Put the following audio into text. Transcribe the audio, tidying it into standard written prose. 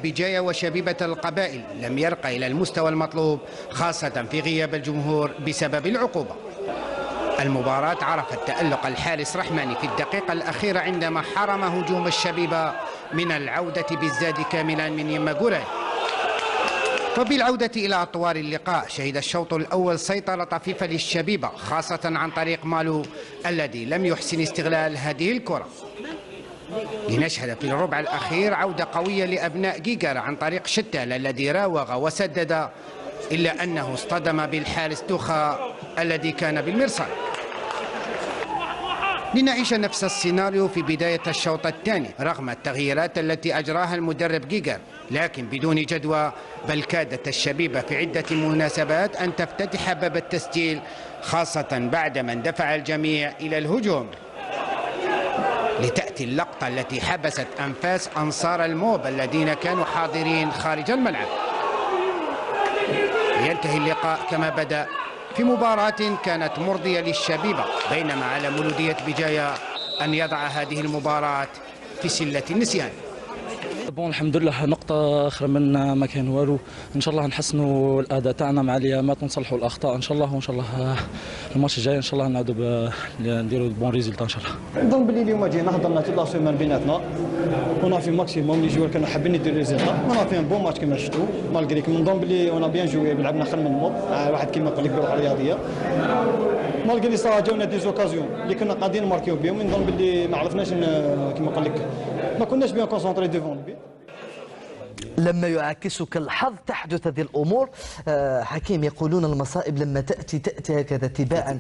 بجاية وشبيبة القبائل لم يرقى إلى المستوى المطلوب، خاصة في غياب الجمهور بسبب العقوبة. المباراة عرفت تألق الحارس رحماني في الدقيقة الأخيرة عندما حرم هجوم الشبيبة من العودة بالزاد كاملا من يماغوراي. وبالعودة إلى أطوار اللقاء، شهد الشوط الأول سيطرة طفيفة للشبيبة، خاصة عن طريق مالو الذي لم يحسن استغلال هذه الكرة. لنشهد في الربع الأخير عودة قوية لأبناء جيجارا عن طريق شتال الذي راوغ وسدد، إلا أنه اصطدم بالحارس دوخا الذي كان بالمرصاد. لنعيش نفس السيناريو في بداية الشوط الثاني رغم التغييرات التي أجراها المدرب جيجار، لكن بدون جدوى، بل كادت الشبيبة في عدة مناسبات أن تفتتح باب التسجيل، خاصة بعدما اندفع الجميع إلى الهجوم. لتأتي اللقطة التي حبست أنفاس أنصار الموب الذين كانوا حاضرين خارج الملعب. ينتهي اللقاء كما بدأ في مباراة كانت مرضية للشبيبة، بينما على مولودية بجاية أن يضع هذه المباراة في سلة النسيان. الحمد لله نقطة أخرى من ما كان والو، إن شاء الله نحسنوا الأداء تاعنا مع اليامات ونصلحوا الأخطاء إن شاء الله، وإن شاء الله الماتش الجاي إن شاء الله نعودوا نديروا بون ريزلتا إن شاء الله. نظن بلي اليوم جينا هضرنا توت لا سيمان بيناتنا، ونا في ماكسيموم لي جوار كانوا حابين يديروا ريزلتا، ونا في ان بون ماتش كما شفتوا مالغري كو. نظن بلي ونا بيان جوي، لعبنا خير من الموب، واحد كيما نقول لك بروح رياضية، مالغري صرا جاونا دي زوكازيون اللي كنا قاعدين نماركيو بهم. نظن بلي ما عرفناش كيما نقول لك ما كناش بيان كونسونطري ديفون البيت. لما يعاكسك الحظ تحدث هذه الأمور. حكيم، يقولون المصائب لما تأتي هكذا تباعا.